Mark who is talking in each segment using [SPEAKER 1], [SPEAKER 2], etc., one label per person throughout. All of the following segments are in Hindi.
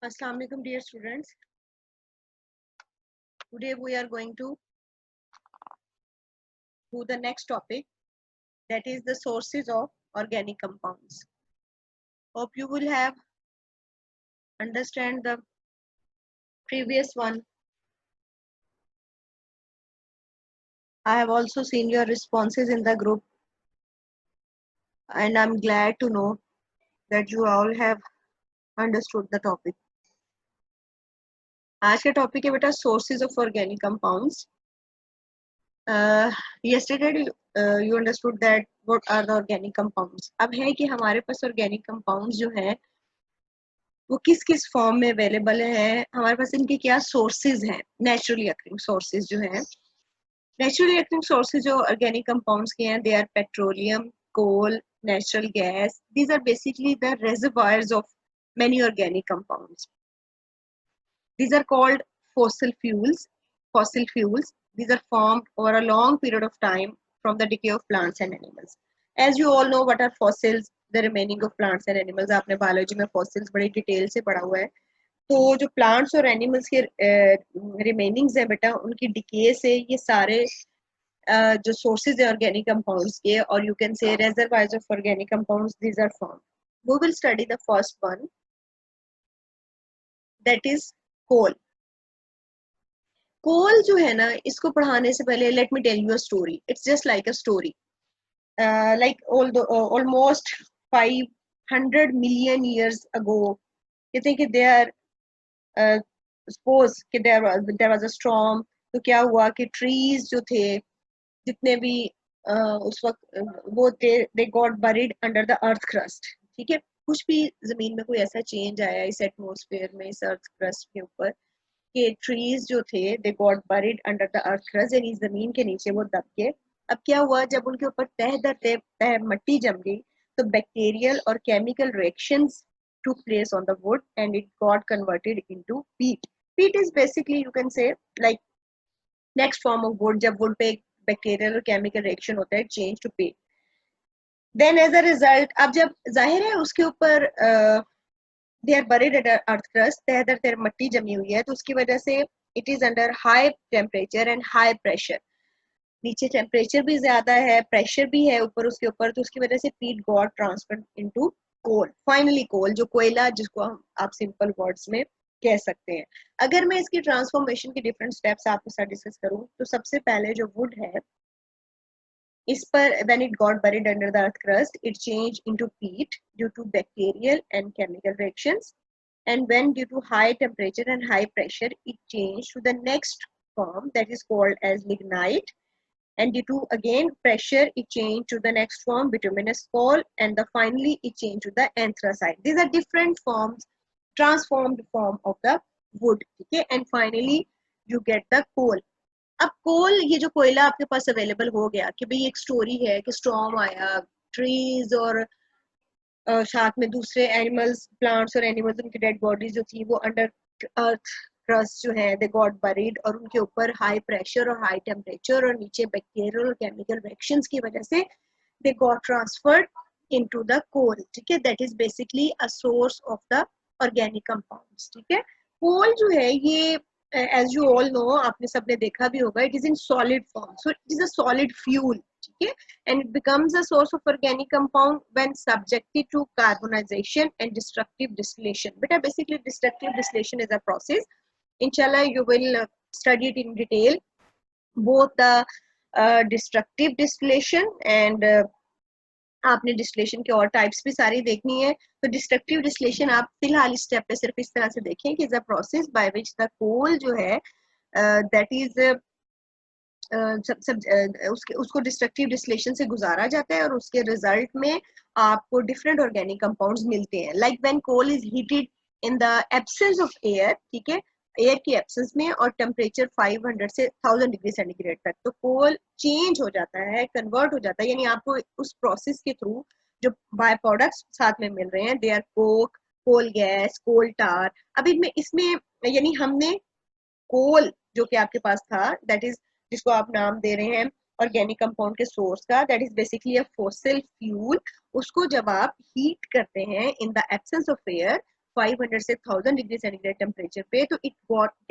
[SPEAKER 1] Assalamu alaikum dear students. Today we are going to do the next topic, that is the sources of organic compounds. Hope you will have understand the previous one. I have also seen your responses in the group and I'm glad to know that you all have understood the topic. आज का टॉपिक है बेटा sources of organic compounds. Yesterday you understood that what are the organic compounds. अब है कि हमारे पास organic compounds जो है वो किस किस फॉर्म में अवेलेबल है, हमारे पास इनके क्या सोर्सेज हैं. नेचुरली अकरिंग सोर्सेज जो हैं, नेचुरली अकरिंग सोर्सेज जो ऑर्गेनिक कंपाउंड्स के हैं, they are petroleum, coal, natural gas. These are basically the reservoirs of many organic compounds. These are called fossil fuels. Fossil fuels, these are formed over a long period of time from the decay of plants and animals. As you all know what are fossils, the remaining of plants and animals. आपने बायोलॉजी में fossils बड़ी डिटेल से पढ़ा हुआ है. तो जो प्लांट्स और एनिमल्स के रिमेनिंग्स है बेटा, उनकी डिके से ये सारे जो सोर्सेज है ऑर्गेनिक कंपाउंड्स के, और you can say reservoirs of organic compounds, these are form. We will study the first one, that is coal. Coal जो है ना, इसको पढ़ाने से पहले let me tell you a story. It's just like a story. Like almost 500 million years ago, you think they are suppose कि देयर वाज अ स्टॉर्म. तो क्या हुआ कि ट्रीज जो थे जितने भी उस वक्त वो they got buried under the earth crust. ठीक है, कुछ भी जमीन में कोई ऐसा चेंज आया इस एटमॉस्फेयर में, इस अर्थ क्रस्ट के ऊपर, कि ट्रीज जो थे they got buried under the earth crust, यानी जमीन के नीचे वो दब गए. अब क्या हुआ, जब उनके ऊपर तह दर तह मट्टी जम गई, तो बैक्टीरियल और chemical reactions took place on the wood and it got converted into peat. Peat is basically, you can say, like next form of wood. जब wood पे बैक्टीरियल और केमिकल रिएक्शन होता है, change to peat. Then as a result, अब जब जाहिर है उसके ऊपर they are buried at earth crust, तह दर तह मट्टी जमी हुई है, तो उसकी वजह से it is under high temperature and high pressure. नीचे टेम्परेचर भी ज्यादा है, प्रेशर भी है ऊपर उसके ऊपर, तो उसकी वजह से peat got transferred into coal. Finally coal, जो कोयला, जिसको आप सिंपल वर्ड्स में कह सकते हैं. अगर मैं इसकी ट्रांसफॉर्मेशन के डिफरेंट स्टेप्स आपके साथ डिस्कस करूं, तो सबसे पहले जो वुड है, इस पर when it got buried under the earth crust, it change into peat due to bacterial and chemical reactions, and when due to high temperature and high pressure it changed to the next form, that is called as lignite, and due to again pressure it changed to the next form, bituminous coal, and finally it changed to the anthracite. These are different forms, transformed form of the wood. Okay, and finally you get the coal. अब कोल, ये जो कोयला आपके पास अवेलेबल हो गया, कि भाई एक स्टोरी है कि स्टॉर्म आया, ट्रीज और साथ में दूसरे एनिमल्स, प्लांट्स और एनिमल्स, उनकी डेड बॉडीज जो थी वो अंडर अर्थ क्रस्ट जो है दे गॉट बरीड, और उनके ऊपर हाई प्रेशर और हाई टेम्परेचर और नीचे बैक्टीरियल और केमिकल रिएक्शंस की वजह से they got transferred into the coal. ठीक है, that is basically a source of the organic compounds. ठीक है, कोल जो है ये एज यू ऑल नो, आपने सबने देखा भी होगा, it is in solid form, so it is a solid fuel. ठीक है, and it becomes a source of organic compound when subjected to carbonization and destructive distillation. But basically destructive distillation is a process. Inshallah you will study it in detail, both the destructive distillation and आपने डिस्टिलेशन के और टाइप्स भी सारी देखनी है. तो डिस्ट्रक्टिव डिस्टिलेशन आप फिलहाल इस स्टेप पे सिर्फ इस तरह से देखें कि is a process by which the coal जो है दैट इज उसको डिस्ट्रक्टिव डिस्टिलेशन से गुजारा जाता है, और उसके रिजल्ट में आपको डिफरेंट ऑर्गेनिक कंपाउंड्स मिलते हैं. Like when coal is heated in the absence of air, ठीक है, एयर की एब्सेंस में, और टेम्परेचर 500 से 1000 डिग्री सेंटीग्रेड तक, तो कोल चेंज हो जाता है, कन्वर्ट हो जाता है. यानी आपको उस प्रोसेस के थ्रू जो बाय प्रोडक्ट्स साथ में मिल रहे हैं, they are coke, coal gas, coal tar. अब इसमें यानी हमने कोल जो कि आपके पास था, दैट इज जिसको आप नाम दे रहे हैं ऑर्गेनिक कंपाउंड के सोर्स का, that is basically a fossil fuel. उसको जब आप हीट करते हैं in the absence of air, 500 से 1000 डिग्री सेंटीग्रेड टेम्परेचर पे, तो it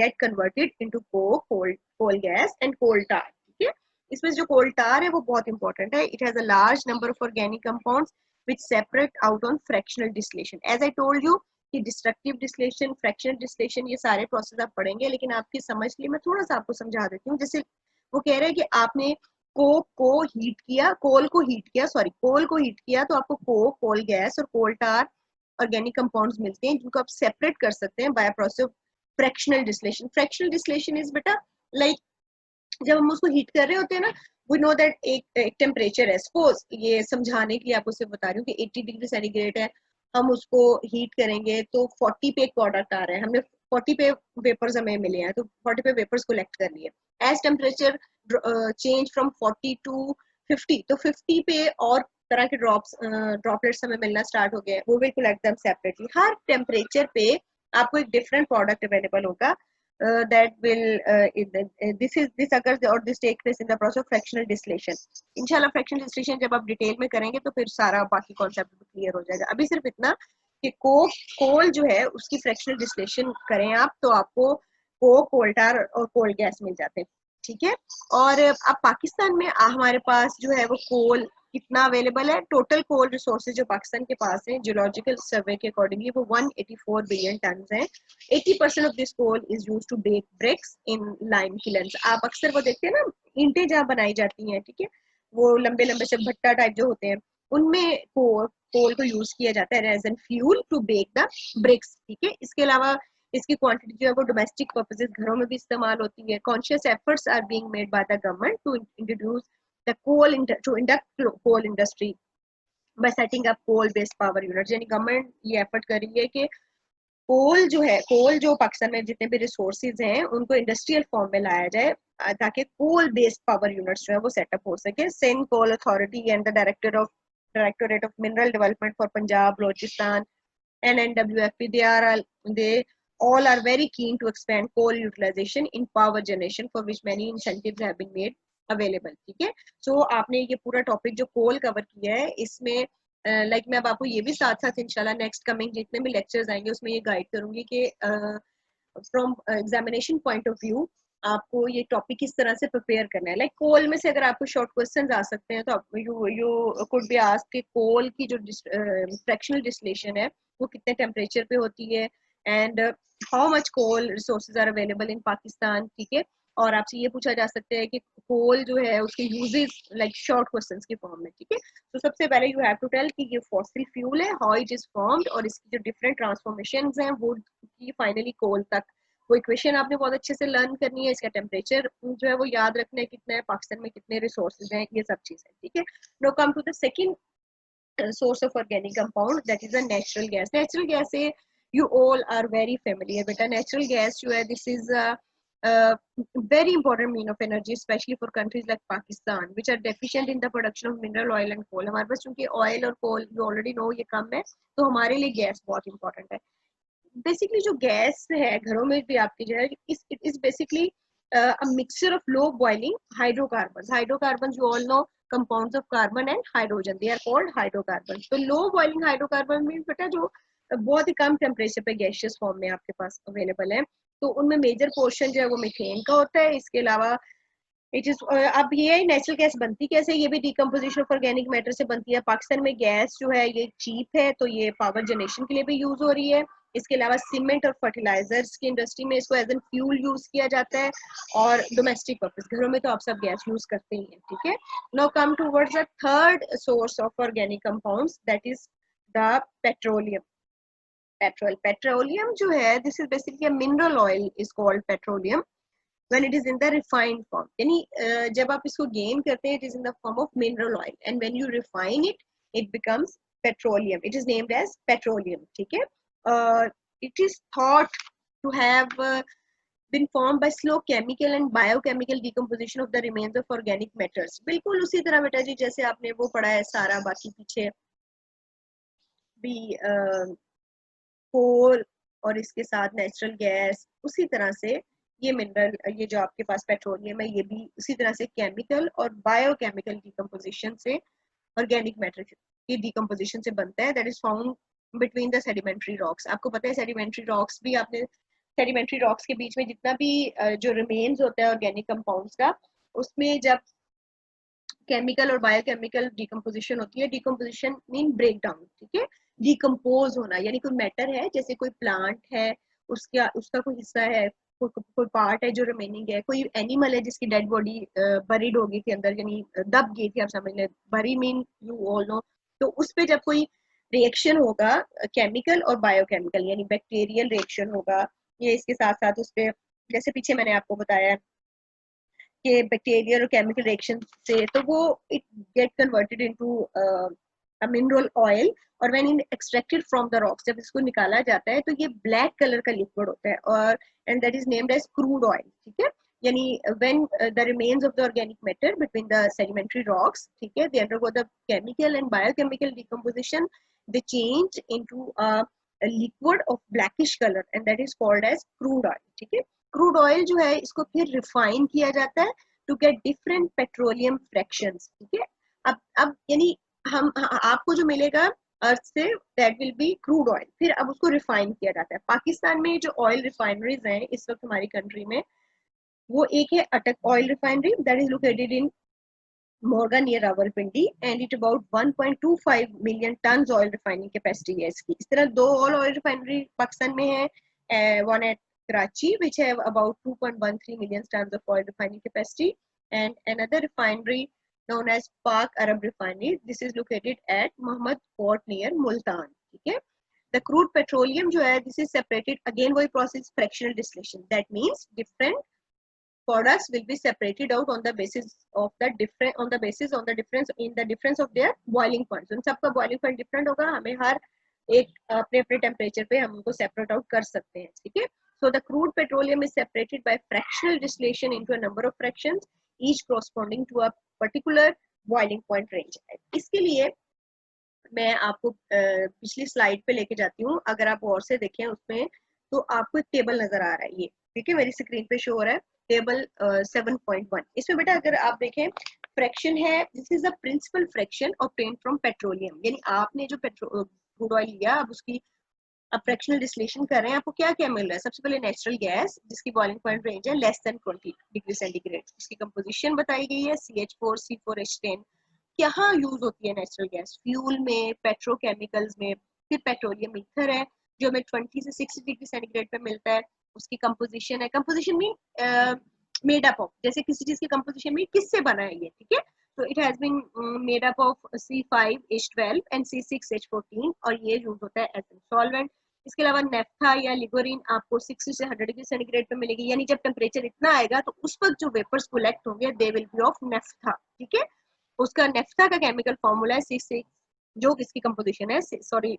[SPEAKER 1] get converted into coke, coal gas and coal tar. ठीक है, इसमें जो कोल टार है वो बहुत इंपॉर्टेंट है। It has a large number of organic compounds which separate out on fractional distillation. As I told you कि डिस्ट्रक्टिव डिस्टिलेशन, फ्रैक्शनल डिस्टिलेशन, ये सारे प्रोसेस आप पढ़ेंगे, लेकिन आपकी समझ के लिए मैं थोड़ा सा आपको समझा देती हूँ। जैसे वो कह रहे हैं कि आपने कोक को हीट किया, कोल को हीट किया, सॉरी कोल को हीट किया, तो आपको कोक, कोल गैस और कोल टार ऑर्गेनिक कंपाउंड्स मिलते हैं, जिनको आप सेपरेट कर सकते हैं by process of fractional distillation. Fractional distillation is बेटा लाइक जब हम उसको हीट कर रहे होते हैं ना, वी नो दैट एक टेम्परेचर है, सपोज ये समझाने के लिए आपको सिर्फ बता रही हूँ कि 80 डिग्री सेंटीग्रेड है, हम उसको हीट करेंगे तो 40 पे एक प्रोडक्ट आ रहा है, हमने 40 पे वेपर्स हमें मिले हैं, तो 40 पे वेपर्स कलेक्ट कर लिए। As temperature change from 40 to 50, तो 50 पे और तरह के ड्रॉपलेट्स हमें मिलना स्टार्ट हो गए, वो will collect them separately. Her temperature पे आपको एक डिफरेंट प्रोडक्ट अवेलेबल होगा, that will this occurs or this takes place in the process of fractional distillation. इंशाल्लाह फ्रैक्शनल डिस्टिलेशन जब आप डिटेल में करेंगे तो फिर सारा बाकी कॉन्सेप्ट क्लियर हो जाएगा। अभी सिर्फ इतना कि कोल जो है उसकी फ्रैक्शनल डिस्टिलेशन करें आप, तो आपको कोल टार और कोल गैस मिल जाते हैं। ठीक है, और अब पाकिस्तान में हमारे पास जो है वो कोल कितना अवेलेबल है, टोटल कोल रिसोर्सेज जो पाकिस्तान के पास है जियोलॉजिकल सर्वे के अकॉर्डिंगली वो 184 बिलियन टन है। 80% of this coal is used to bake bricks in lime kilns. आप अक्सर वो देखते हैं ना, ईंटें जहाँ बनाई जाती हैं, ठीक है, वो लंबे लंबे से भट्टा टाइप जो होते हैं, उनमें कोल को यूज किया जाता है as an fuel to bake the bricks. ठीक है, इसके अलावा इसकी क्वांटिटी जो है वो डोमेस्टिक पर्पसेस घरों में भी इस्तेमाल होती है। Conscious efforts are being made by the government to introduce the to induct coal industry by setting up coal based power unit. यानी गवर्नमेंट ये एफर्ट कर रही है कि कोल जो पाकिस्तान में जितने भी रिसोर्सेज हैं उनको इंडस्ट्रियल फॉर्म में लाया जाए, ताकि कोल बेस्ड पावर यूनिट्स जो है वो सेटअप हो सके। Sindh coal authority and the directorate of mineral development for Punjab, Balochistan and NWFP, they all are very keen to expand coal utilization in power generation, for which many incentives have been made available. ठीक है, सो आपने ये पूरा टॉपिक जो कोल कवर किया है, इसमें लाइक मैं अब आपको ये भी साथ साथ इंशाल्लाह नेक्स्ट कमिंग जितने भी लेक्चर्स आएंगे उसमें ये गाइड करूंगी कि from examination point of view आपको ये टॉपिक किस तरह से प्रिपेयर करना है। लाइक कोल में से अगर आपको शॉर्ट क्वेश्चंस आ सकते हैं, तो यू कुड बी आस्क्ड कि कोल की जो फ्रैक्शनल डिस्टिलेशन है वो कितने टेम्परेचर पे होती है, and how much coal resources are available in Pakistan. ठीक है, और आपसे ये पूछा जा सकता है कि कोल जो है उसके यूजेस, लाइक शॉर्ट क्वेश्चंस के फॉर्म में। ठीक है, तो सबसे पहले यू हैव टू टेल कि ये फॉसिल फ्यूल है, हाउ इट इज फॉर्म्ड, और इसकी जो डिफरेंट ट्रांसफॉर्मेशंस हैं वो की फाइनली कोल तक वो इक्वेशन आपने बहुत अच्छे से लर्न करनी है। इसका टेम्परेचर जो है वो याद रखना है कितना है, पाकिस्तान में कितने रिसोर्सेज हैं, ये सब चीजें। ठीक है, no come to the second source of organic compound, that is a natural gas. Natural gas से you all are very familiar बेटा। natural gas जो है this is a very important mean of energy, especially for countries like Pakistan which are deficient in the production of mineral oil and coal. हमारे पास चूंकि oil और coal you already know ये कम है, तो हमारे लिए gas बहुत important है। बेसिकली जो गैस है घरों में भी आपकी जो है it is basically a mixture of low boiling hydrocarbons. Hydrocarbons you all know compounds of carbon and hydrogen, they are called hydrocarbons. तो low boiling hydrocarbon means बेटा जो बहुत ही कम टेम्परेचर पे गैसियस फॉर्म में आपके पास अवेलेबल है, तो उनमें मेजर पोर्शन जो है वो मीथेन का होता है। इसके अलावा इट इज अब ये नेचुरल गैस बनती कैसे, ये भी डिकम्पोजिशन ऑफ ऑर्गेनिक मैटर से बनती है। पाकिस्तान में गैस जो है ये चीप है, तो ये पावर जनरेशन के लिए भी यूज हो रही है। इसके अलावा सीमेंट और फर्टिलाइजर्स की इंडस्ट्री में इसको एज एन फ्यूल यूज किया जाता है, और डोमेस्टिक पर्पस घरों में तो आप सब गैस यूज करते ही हैं। ठीक है, now come towards the third source of organic compounds, that is the petroleum. Petroleum जो है this is basically a mineral oil is called petroleum when it is in the refined form. यानी जब आप इसको गेन करते हैं, it is in the form of mineral oil, and when you refine it, it becomes petroleum. It is named as petroleum. ठीक है, it is thought to have been formed by slow chemical and biochemical decomposition of the remains of organic matters. बिल्कुल उसी तरह बेटा जी जैसे आपने वो पढ़ा है सारा बाकी पीछे भी कोल और इसके साथ नेचुरल गैस, उसी तरह से ये मिनरल, ये जो आपके पास पेट्रोलियम है, ये भी उसी तरह से केमिकल और बायोकेमिकल डिकम्पोजिशन से ऑर्गेनिक मैटर की डिकम्पोजिशन से बनता है। That is found between the sedimentary rocks. आपको पता है सेडिमेंट्री रॉक्स भी, आपने सेडिमेंट्री रॉक्स के बीच में जितना भी जो रिमेन्स होता है ऑर्गेनिक कंपाउंड्स का, उसमें जब केमिकल और बायोकेमिकल डिकम्पोजिशन होती है, डिकम्पोजिशन मीन ब्रेक डाउन, ठीक है, डिकम्पोज होना, यानी कोई मैटर है, जैसे कोई प्लांट है, उसका उसका कोई हिस्सा है, कोई पार्ट है जो रिमेनिंग है, कोई एनिमल है जिसकी डेड बॉडी बरीड हो गई थी अंदर, यानी दब गई थी, आप समझ लें, बरी मीन यू ऑल नो। तो उस पे जब कोई रिएक्शन होगा केमिकल और बायोकेमिकल यानी बैक्टीरियल रिएक्शन होगा, ये इसके साथ साथ उस पे, जैसे पीछे मैंने आपको बताया कि बैक्टीरियल और केमिकल रिएक्शन से, तो वो it get converted into a mineral oil, और when in extracted from the rocks, जब इसको निकाला जाता है तो ये ब्लैक कलर का लिक्विड होता है, और and that is named as crude oil, ठीक है। यानी when the remains of the organic matter between the sedimentary rocks, ठीक है, they undergo the chemical and biochemical decomposition, they change into a liquid of blackish colour and that is called as crude oil, ठीक है। क्रूड ऑयल जो है इसको फिर रिफाइन किया जाता है to get different petroleum fractions, ठीक है। अब यानी हम आपको जो मिलेगा अर्थ से, that will be crude oil, फिर अब उसको रिफाइन किया जाता है। पाकिस्तान में जो ऑयल रिफाइनरीज हैं इस वक्त हमारी कंट्री में, वो एक है Attock oil refinery, that is located in Morgah near Rawalpindi, and it about 1.25 million ton oil refining capacity है इसकी। इस तरह दो और ऑयल रिफाइनरी पाकिस्तान में है, one at Karachi, which have about 2.13 million tons of oil refining capacity, and another refinery known as Pak Arab Refinery. This is located at Mohammed Port near Multan. ठीक है? The crude petroleum जो है, this is separated again वही process fractional distillation. That means different products will be separated out on the basis of the different on the basis on the difference in the difference of their boiling points. उन सबका boiling point different होगा, हमें हर एक अपने अपने टेम्परेचर पे हम उनको सेपरेट आउट कर सकते हैं, ठीक है। So the crude petroleum is separated by fractional distillation into a number of fractions, each corresponding to a particular boiling point range. इसके लिए मैं आपको पिछली स्लाइड पे लेके जाती हूँ, अगर आप और से देखें उसमें तो आपको एक टेबल नजर आ रहा है, ये ठीक है, मेरी स्क्रीन पे शो हो रहा है टेबल 7.1। इसमें बेटा अगर आप देखें फ्रैक्शन है, this is the principal fraction obtained from petroleum, यानी आपने जो क्रूड ऑयल लिया, अब उसकी अब फ्रैक्शनल डिस्टिलेशन कर रहे हैं, आपको क्या क्या मिल रहा है। सबसे पहले नेचुरल गैस जिसकी बॉइलिंग पॉइंट रेंज है लेस देन 20 डिग्री सेंटीग्रेड, इसकी कंपोजिशन बताई गई है CH4C4H10। यहाँ यूज होती है नेचुरल गैस, फ्यूल में, पेट्रोकेमिकल्स में। फिर पेट्रोलियम ईथर है जो हमें 20 से 60 डिग्री सेंटीग्रेड पे मिलता है, उसकी कंपोजिशन है, composition mean made up of, जैसे किसी चीज की कंपोजिशन में किससे बना है ये, ठीक है। तो it has been made up of C5H12 and C6H14, और ये यूज होता है एज सॉल्वेंट। इसके अलावा नेफ्था या लिगोरिन आपको 60 से 100 डिग्री सेंटीग्रेड पे मिलेगी, यानी जब टेम्परेचर इतना आएगा तो उस वक्त जो वेपर्स कलेक्ट होंगे they will be of naphtha, ठीक है। उसका नेफ्था का केमिकल फॉर्मूला है C6, जो इसकी कंपोजिशन है सॉरी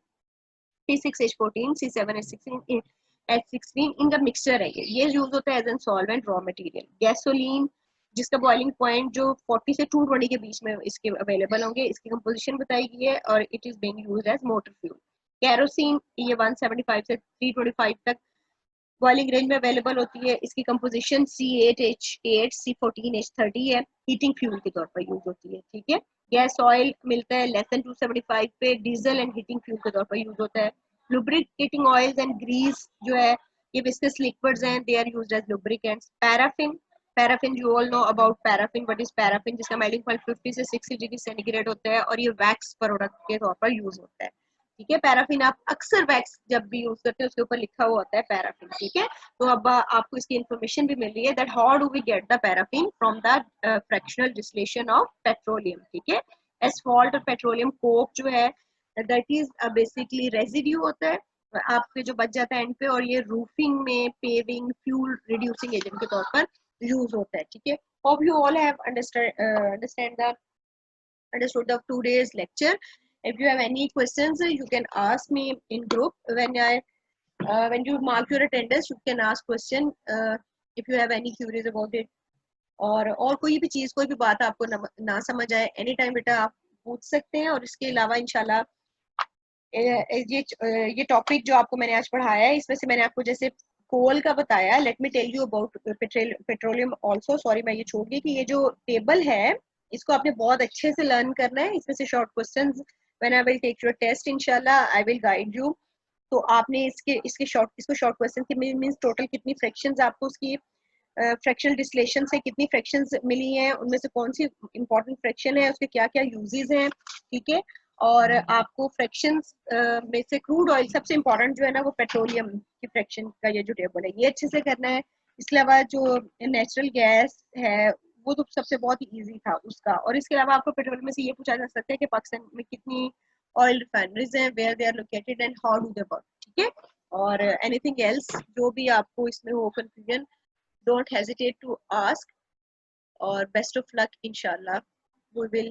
[SPEAKER 1] C6H14 C7H16 H16 इनका मिक्सचर है, ये यूज होता है as an solvent raw material. Gasoline जिसका बॉइलिंग पॉइंट जो 40 से 220 के बीच में इसके अवेलेबल होंगे, इसकी कंपोजिशन बताई गई है, और it is being used as motor fuel. Kerosene ये 175 से 325 तक बॉइलिंग रेंज में अवेलेबल होती है, इसकी कंपोजिशन C8H8 C14H30 है, हीटिंग फ्यूल के तौर पर यूज होती है, ठीक है। गैस ऑयल मिलता है लेस देन 275 पे, डीजल एंड हीटिंग फ्यूल के तौर पर यूज होता है। लुब्रिकेटिंग ऑयल्स एंड ग्रीस जो है ये विस्कस लिक्विड्स हैं, they are used as lubricants. Paraffin, paraffin you all know about paraffin, what is paraffin, जिसका मेल्टिंग पॉइंट 50 से 60 डिग्री सेंटीग्रेड होता है, और ये वैक्स प्रोडक्ट के तौर पर यूज होता है, ठीक है। पैराफिन आप अक्सर वैक्स जब भी यूज करते हैं उसके ऊपर लिखा हुआ होता है पैराफिन, ठीक है। तो अब आपको इसकी इंफॉर्मेशन भी मिल रही है that how do we get the paraffin from the fractional distillation of petroleum, ठीक है। एस्फॉल्ट और पेट्रोलियम कोक जो है दैट इज बेसिकली रेजिड्यू होता है आपके जो बच जाता है एंड पे, और ये रूफिंग में, पेविंग, फ्यूल रिड्यूसिंग एजेंट के तौर पर यूज होता है, ठीक है। Hope you all have understand the understood the today's lecture. If you have any questions, you can ask me in group. When you mark your attendance, you can ask question if you have any queries about it. और कोई भी चीज, कोई भी बात आपको ना समझ आए, एनी टाइम बेटा आप पूछ सकते हैं। और इसके अलावा इंशाल्लाह ये टॉपिक जो आपको मैंने आज पढ़ाया है, इसमें से मैंने आपको जैसे कोल का बताया, let me tell you about petroleum also. Sorry मैं ये छोड़ गई कि ये जो टेबल है इसको आपने बहुत अच्छे से लर्न करना है, इसमें से short questions when I will take your test इंशाल्लाह आई विल गाइड यू। तो आपने इसको शॉर्ट क्वेश्चन की मींस टोटल कितनी फ्रैक्शंस आपको उसकी फ्रैक्शनल डिस्टिलेशन से कितनी फ्रैक्शंस मिली हैं, उनमें से कौन सी इंपॉर्टेंट फ्रैक्शन है, उसके क्या क्या यूजेस हैं, ठीक है। और आपको फ्रैक्शंस में से क्रूड ऑयल सबसे इंपॉर्टेंट जो है ना वो पेट्रोलियम की फ्रैक्शन का ये जो टेबल है ये अच्छे से करना है। इसके अलावा जो नेचुरल गैस है वो तो सबसे बहुत ही ईजी था उसका। और इसके अलावा आपको पेट्रोलियम में से ये पूछा जा सकता है कि पाकिस्तान में कितनी ऑयल रिफाइनरीज हैं, where they are located and how do they work, ठीक है। और एनीथिंग एल्स जो भी आपको इसमें हो confusion, don't hesitate to ask, or best of luck inshallah, we will